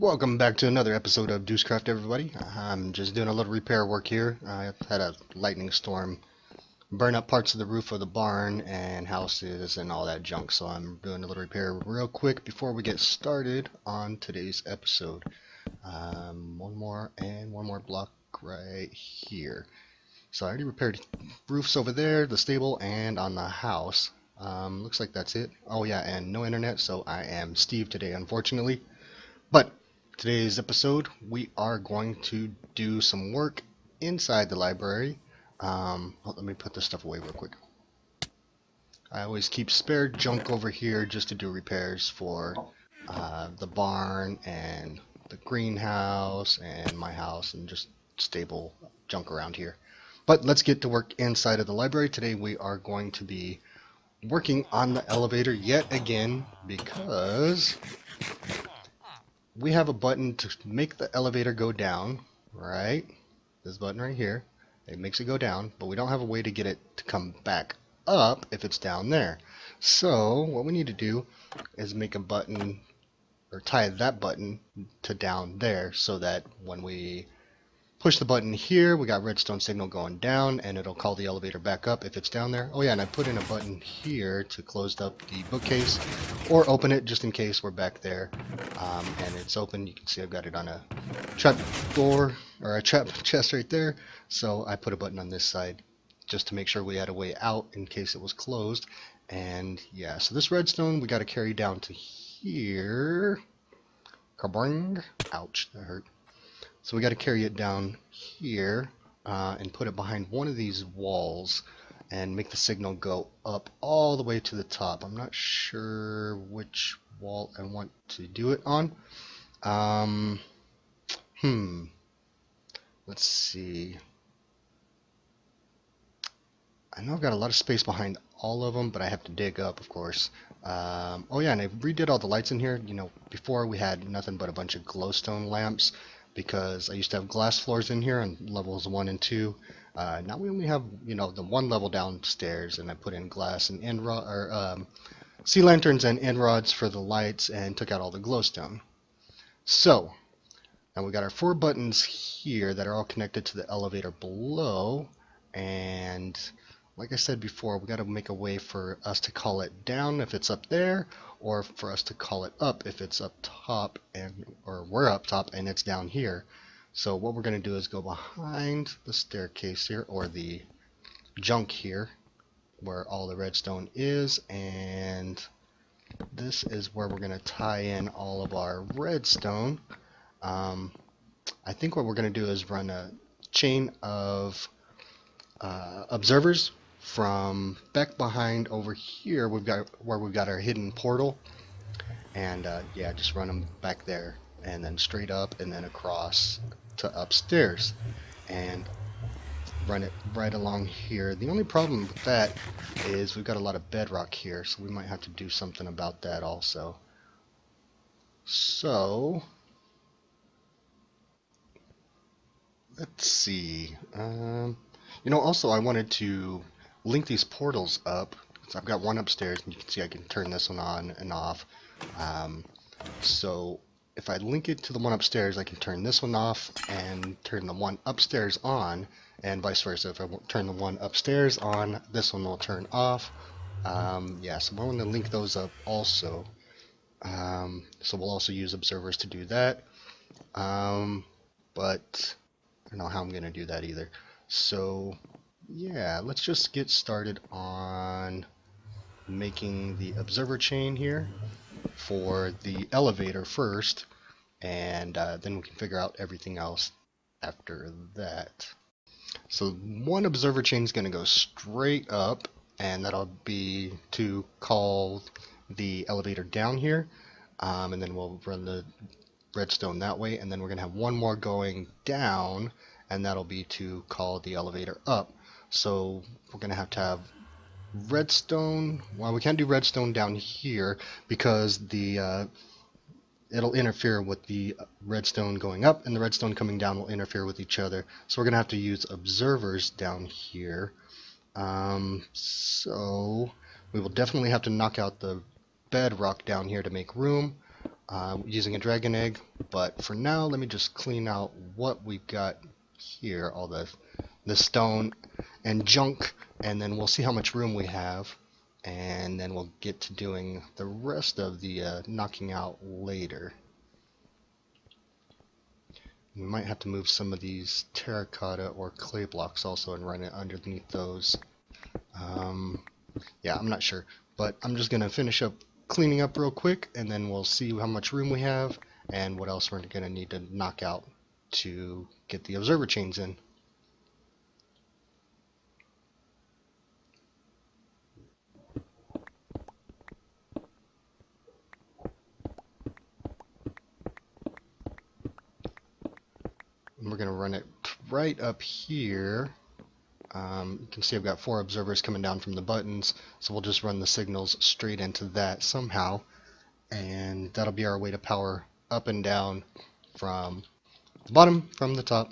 Welcome back to another episode of Duececraft, everybody. I'm just doing a little repair work here. I had a lightning storm burn up parts of the roof of the barn and houses and all that junk, so I'm doing a little repair real quick before we get started on today's episode. One more block right here. So I already repaired roofs over there, the stable, and on the house. Looks like that's it. Oh yeah, and no internet, so I am Steve today, unfortunately. But today's episode, we are going to do some work inside the library. Let me put this stuff away real quick. I always keep spare junk over here just to do repairs for the barn and the greenhouse and my house and just stable junk around here. But let's get to work inside of the library. Today we are going to be working on the elevator yet again because we have a button to make the elevator go down, right? This button right here. It makes it go down, but we don't have a way to get it to come back up if it's down there. So what we need to do is make a button, or tie that button to down there, so that when we push the button here, we got redstone signal going down, and it'll call the elevator back up if it's down there. Oh yeah, and I put in a button here to close up the bookcase, or open it just in case we're back there. And it's open. You can see I've got it on a trap door, or a trap chest right there. So I put a button on this side just to make sure we had a way out in case it was closed. And yeah, so this redstone we got to carry down to here. Kabring! Ouch, that hurt. So we got to carry it down here and put it behind one of these walls and make the signal go up all the way to the top. I'm not sure which wall I want to do it on. Let's see. I know I've got a lot of space behind all of them, but I have to dig up, of course. Oh yeah, and I redid all the lights in here. You know, before we had nothing but a bunch of glowstone lamps, because I used to have glass floors in here on levels 1 and 2. Now we only have, you know, the one level downstairs, and I put in glass and sea lanterns and end rods for the lights, and took out all the glowstone. So now we got our 4 buttons here that are all connected to the elevator below, and like I said before, we got to make a way for us to call it down if it's up there, or for us to call it up if it's up top, or we're up top and it's down here. So what we're going to do is go behind the staircase here, or the junk here, where all the redstone is, and this is where we're going to tie in all of our redstone. I think what we're going to do is run a chain of observers from back behind over here. We've got our hidden portal, and yeah, just run them back there, and then straight up, and then across to upstairs, and run it right along here. The only problem with that is we've got a lot of bedrock here, so we might have to do something about that also. So let's see. You know, also I wanted to link these portals up. So I've got one upstairs, and you can see I can turn this one on and off. So if I link it to the one upstairs, I can turn this one off and turn the one upstairs on, and vice versa. If I turn the one upstairs on, this one will turn off. Yeah, so we're going to link those up also. So we'll also use observers to do that. But I don't know how I'm going to do that either. So yeah, let's just get started on making the observer chain here for the elevator first, and then we can figure out everything else after that. So one observer chain is going to go straight up, and that'll be to call the elevator down here, and then we'll run the redstone that way, and then we're going to have one more going down, and that'll be to call the elevator up. So we're going to have redstone. Well, we can't do redstone down here because the it'll interfere with the redstone going up, and the redstone coming down will interfere with each other. So we're going to have to use observers down here. So we will definitely have to knock out the bedrock down here to make room. using a dragon egg. But for now, let me just clean out what we've got here, all the stone and junk, and then we'll see how much room we have, and then we'll get to doing the rest of the knocking out later. We might have to move some of these terracotta or clay blocks also and run it underneath those. Yeah, I'm not sure, but I'm just gonna finish up cleaning up real quick, and then we'll see how much room we have and what else we're gonna need to knock out to get the observer chains in. And we're gonna run it right up here. You can see I've got 4 observers coming down from the buttons, so we'll just run the signals straight into that somehow, and that'll be our way to power up and down from the bottom, from the top.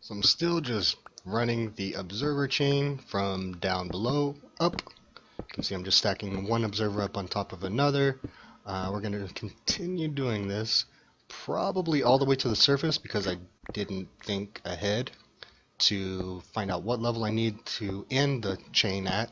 So I'm still just running the observer chain from down below up. You can see I'm just stacking one observer up on top of another. We're going to continue doing this probably all the way to the surface because I didn't think ahead to find out what level I need to end the chain at.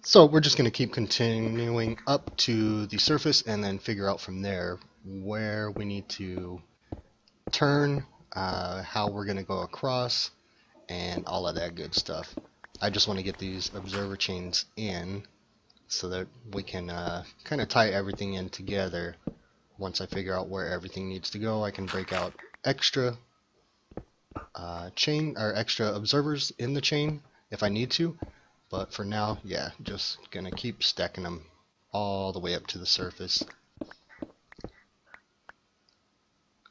So we're just going to keep continuing up to the surface and then figure out from there where we need to turn, how we're going to go across, and all of that good stuff. I just want to get these observer chains in so that we can kind of tie everything in together. Once I figure out where everything needs to go, I can break out extra chain or extra observers in the chain if I need to. But for now, yeah, just gonna keep stacking them all the way up to the surface.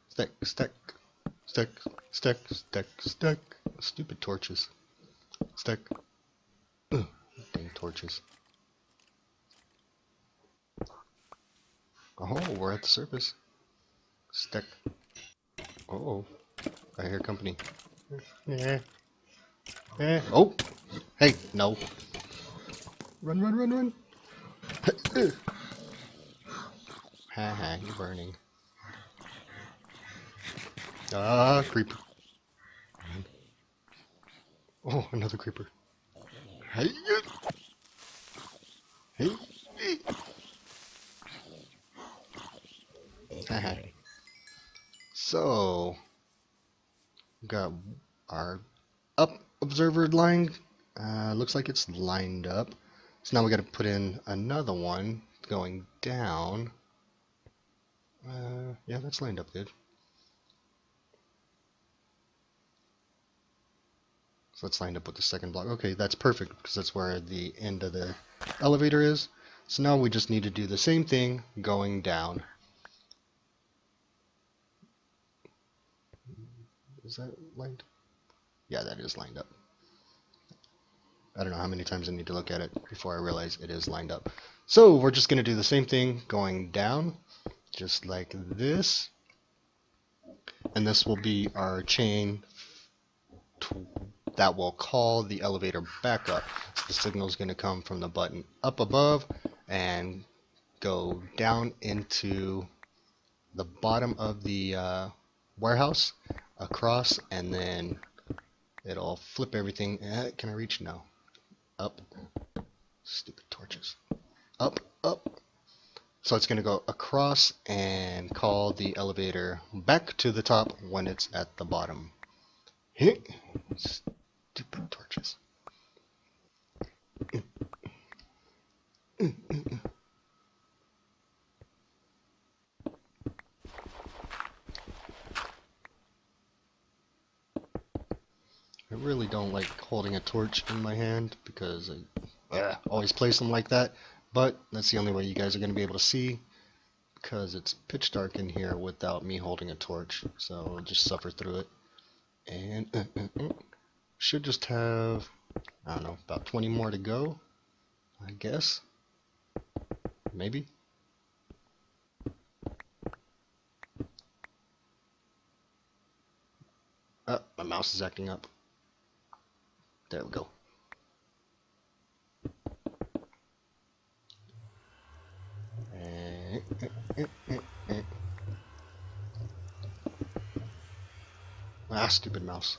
Stack, stack, stack, stack, stack, stack. Stupid torches. Stack. Ugh, dang torches. Oh, we're at the surface. Stack. Oh, I hear company. Yeah. Oh! Hey, no. Run, run, run, run. Haha, you're burning. Ah, creeper. Oh, another creeper. Hey, hey, hey. Haha. So, we've got our up observer line. Looks like it's lined up. So now we got to put in another one going down. Yeah, that's lined up good. So that's lined up with the second block. Okay, that's perfect because that's where the end of the elevator is. So now we just need to do the same thing going down. Is that lined? Yeah, that is lined up. I don't know how many times I need to look at it before I realize it is lined up. So we're just going to do the same thing going down, just like this. And this will be our chain that will call the elevator back up. So the signal is going to come from the button up above and go down into the bottom of the warehouse, across, and then it'll flip everything. Can I reach? No. Up. Stupid torches. Up, up. So it's going to go across and call the elevator back to the top when it's at the bottom. Stupid torches. I really don't like holding a torch in my hand because I always place them like that, but that's the only way you guys are going to be able to see because it's pitch dark in here without me holding a torch, so I'll just suffer through it. And should just have, I don't know, about 20 more to go, I guess. Maybe. mouse is acting up. There we go. Ah, stupid mouse.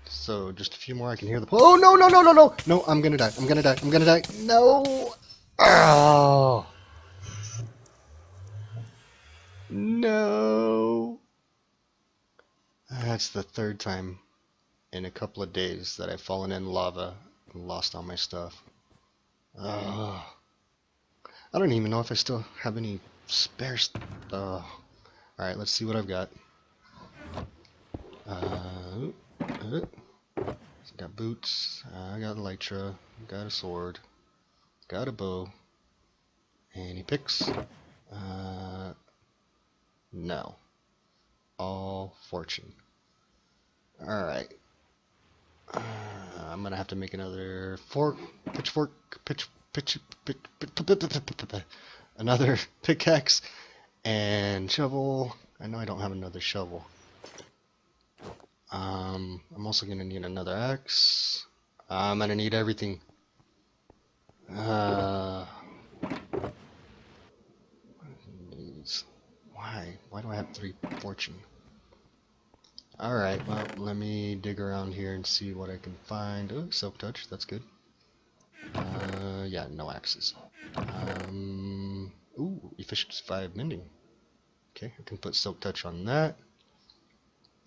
So, just a few more, I can hear the... Oh, no, no, no, no, no! No, I'm gonna die, I'm gonna die, I'm gonna die. No! Oh! No! That's the third time in a couple of days that I've fallen in lava and lost all my stuff. Oh. I don't even know if I still have any spare stuff. Oh. Alright, let's see what I've got. Got boots, I got elytra, got a sword, got a bow. Any picks? No. All fortune. Alright. I'm gonna have to make another another pickaxe and shovel. I know I don't have another shovel. I'm also gonna need another axe. I'm gonna need everything. Why do I have 3 fortune? Alright, well, let me dig around here and see what I can find. Oh, silk touch, that's good. Yeah, no axes. Ooh, efficiency 5 mending. Okay, I can put silk touch on that.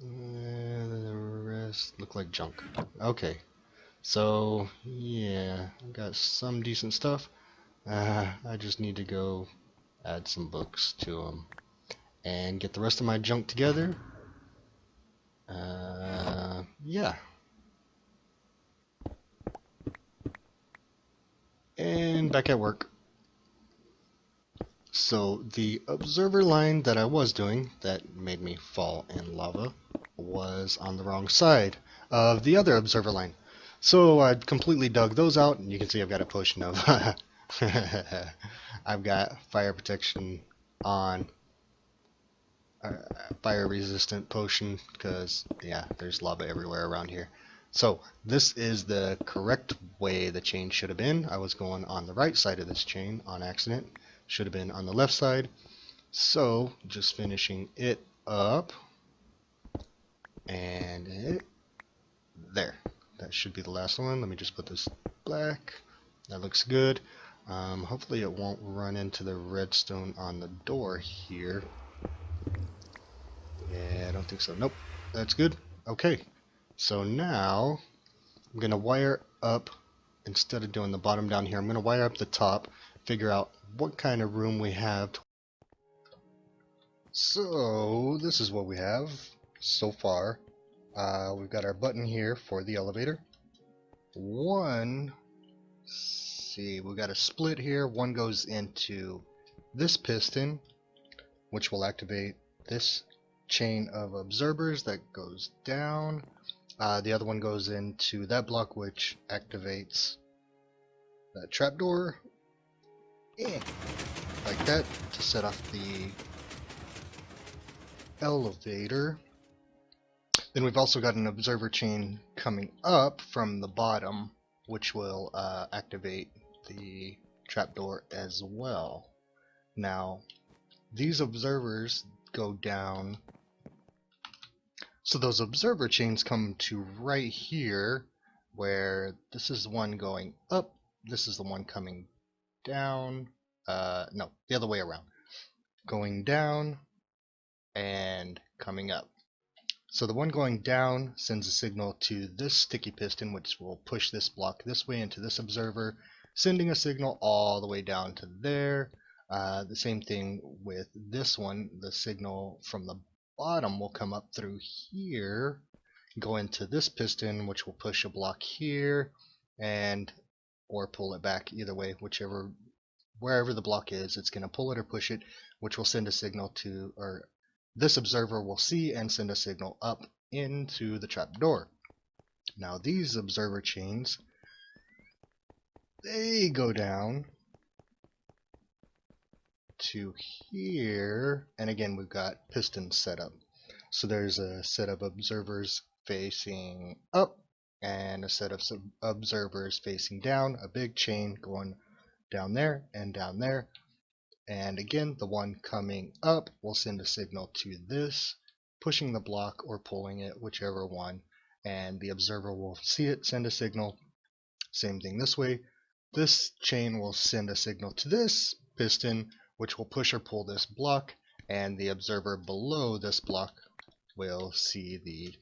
The rest look like junk. Okay, so yeah, I got some decent stuff. I just need to go add some books to them and get the rest of my junk together. Yeah. And back at work. So the observer line that I was doing that made me fall in lava was on the wrong side of the other observer line. So I completely dug those out, and you can see I've got a potion of I've got fire protection on, fire resistant potion, because yeah, there's lava everywhere around here. So this is the correct way the chain should have been. I was going on the right side of this chain on accident. Should have been on the left side. So just finishing it up, and there. That should be the last one. Let me just put this black. That looks good. Hopefully it won't run into the redstone on the door here. Yeah, I don't think so. Nope, that's good. Okay, so now I'm gonna wire up, instead of doing the bottom down here, I'm gonna wire up the top, figure out what kind of room we have. So this is what we have so far. We've got our button here for the elevator. We've got a split here. One goes into this piston, which will activate this chain of observers that goes down. The other one goes into that block, which activates that trapdoor. Like that, to set off the elevator. Then we've also got an observer chain coming up from the bottom, which will activate the trapdoor as well. Now, these observers go down, so those observer chains come to right here, where this is the one going up, this is the one coming down, no, the other way around, going down and coming up. So the one going down sends a signal to this sticky piston, which will push this block this way into this observer, sending a signal all the way down to there. The same thing with this one. The signal from the bottom will come up through here, go into this piston, which will push a block here, and or pull it back, either way, wherever the block is, it's going to pull it or push it, which will send a signal to, or this observer will see and send a signal up into the trapdoor. Now these observer chains, they go down to here, and again we've got pistons set up. So there's a set of observers facing up and a set of observers facing down, a big chain going down there and down there. And again, the one coming up will send a signal to this, pushing the block or pulling it, whichever one, and the observer will see it, send a signal. Same thing this way. This chain will send a signal to this piston, which will push or pull this block, and the observer below this block will see the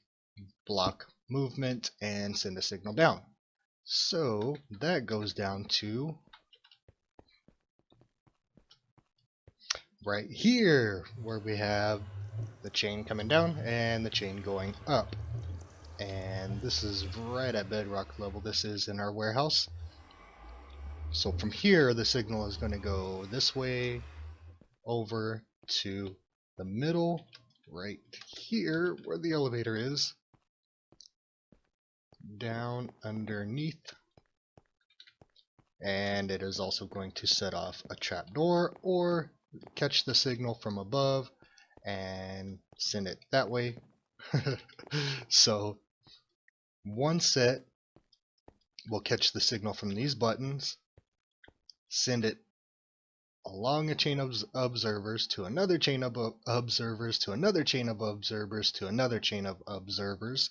block movement and send a signal down. So that goes down to right here, where we have the chain coming down and the chain going up. And this is right at bedrock level. This is in our warehouse. So from here, the signal is going to go this way over to the middle, right here where the elevator is, down underneath, and it is also going to set off a trapdoor or catch the signal from above and send it that way. So one set will catch the signal from these buttons, send it along a chain of observers to another chain of observers to another chain of observers to another chain of observers,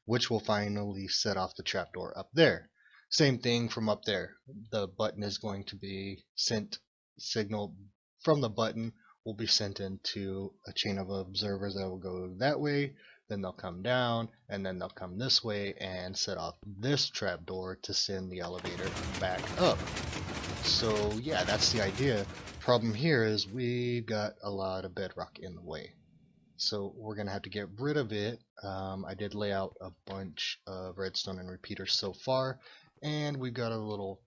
which will finally set off the trapdoor up there. Same thing from up there. The button is going to be sent, signal from the button will be sent into a chain of observers that will go that way, then they'll come down, and then they'll come this way and set off this trapdoor to send the elevator back up. So yeah, that's the idea. Problem here is we've got a lot of bedrock in the way. So we're going to have to get rid of it. I did lay out a bunch of redstone and repeaters so far, and we've got a little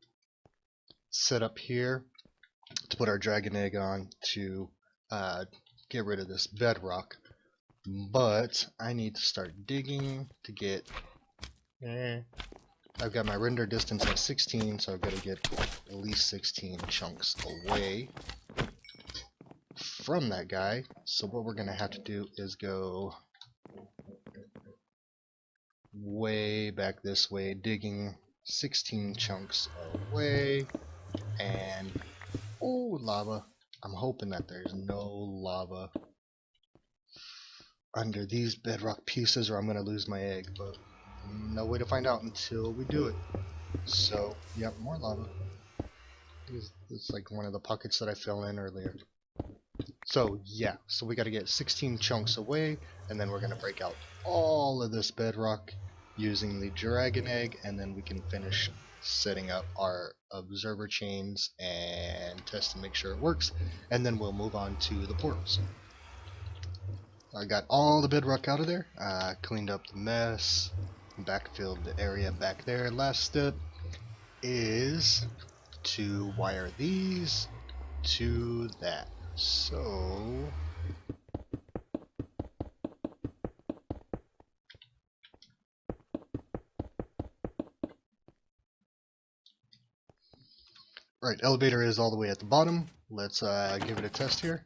setup here to put our dragon egg on to get rid of this bedrock. But I need to start digging to get... I've got my render distance at 16, so I've got to get at least 16 chunks away from that guy. So what we're going to have to do is go way back this way, digging 16 chunks away, and oh, lava. I'm hoping that there's no lava under these bedrock pieces or I'm going to lose my egg, but no way to find out until we do it. So, yep, more lava. It's like one of the pockets that I fell in earlier. So, yeah, so we got to get 16 chunks away, and then we're going to break out all of this bedrock using the dragon egg, and then we can finish setting up our observer chains and test and make sure it works, and then we'll move on to the portals. I got all the bedrock out of there, cleaned up the mess, backfilled the area back there. Last step is to wire these to that. So right, elevator is all the way at the bottom. Let's give it a test here.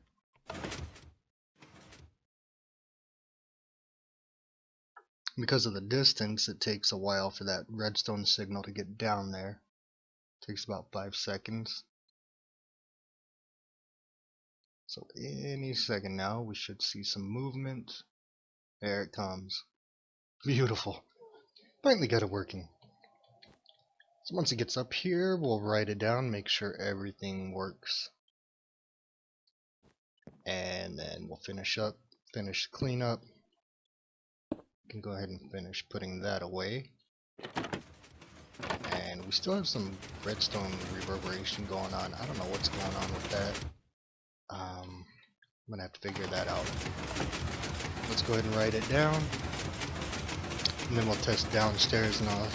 Because of the distance, it takes a while for that redstone signal to get down there. It takes about 5 seconds. So any second now, we should see some movement. There it comes. Beautiful. Finally got it working. So once it gets up here, we'll write it down, make sure everything works. And then we'll finish cleanup. Can go ahead and finish putting that away, and we still have some redstone reverberation going on. I don't know what's going on with that. I'm gonna have to figure that out. Let's go ahead and write it down, and then we'll test downstairs, and I'll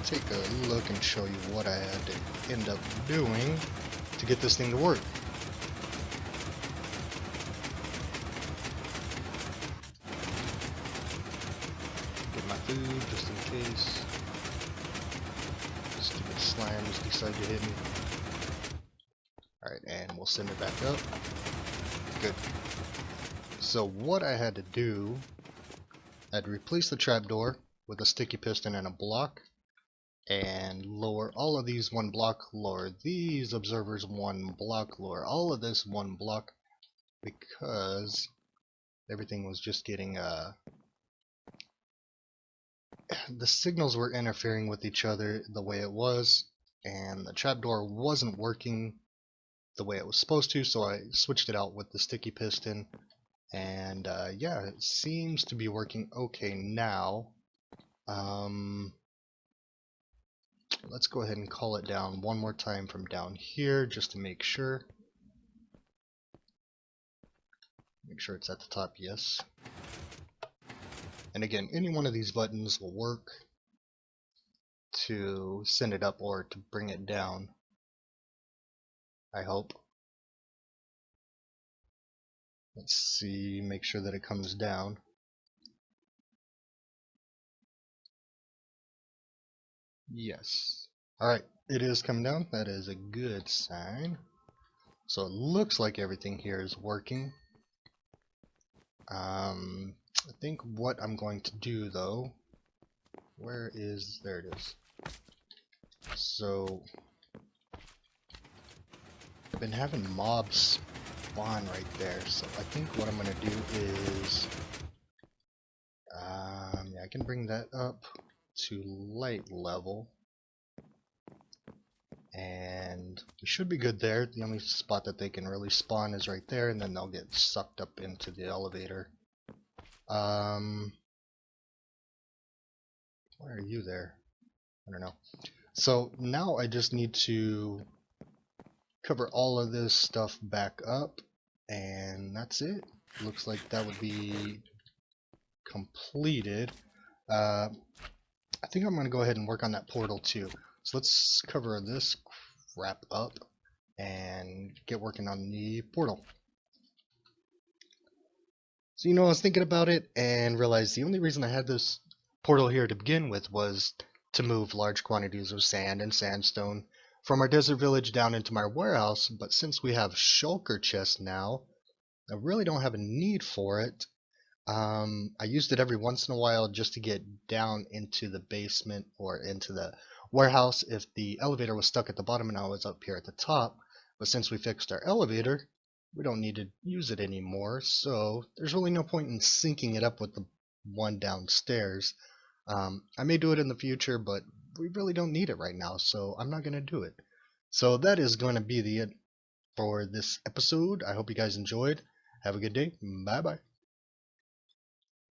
take a look and show you what I had to end up doing to get this thing to work. Food just in case stupid slimes decide to hit me. Alright, Alright, and we'll send it back up. Good. So what I had to do, I'd replace the trapdoor with a sticky piston and a block, and lower all of these one block, lower these observers one block, lower all of this one block, because everything was just getting the signals were interfering with each other the way it was, and the trapdoor wasn't working the way it was supposed to, so I switched it out with the sticky piston, and yeah, it seems to be working okay now. Let's go ahead and call it down one more time from down here just to make sure. Make sure it's at the top, yes. And again, any one of these buttons will work to send it up or to bring it down, I hope. Let's see, make sure that it comes down. Yes. Alright, it is coming down. That is a good sign. So it looks like everything here is working. I think what I'm going to do though, there it is. So I've been having mobs spawn right there, so I think what I'm gonna do is yeah, I can bring that up to light level, and we should be good there. The only spot that they can really spawn is right there, and then they'll get sucked up into the elevator. Why are you there? I don't know. So now I just need to cover all of this stuff back up, and that's it. Looks like that would be completed. I think I'm going to go ahead and work on that portal too. So let's cover this crap up and get working on the portal. So I was thinking about it and realized the only reason I had this portal here to begin with was to move large quantities of sand and sandstone from our desert village down into my warehouse, but since we have shulker chests now, I really don't have a need for it. I used it every once in a while just to get down into the basement or into the warehouse if the elevator was stuck at the bottom and I was up here at the top. But since we fixed our elevator, we don't need to use it anymore, so there's really no point in syncing it up with the one downstairs. I may do it in the future, but we really don't need it right now, so I'm not going to do it. So that is going to be the end for this episode. I hope you guys enjoyed. Have a good day. Bye bye.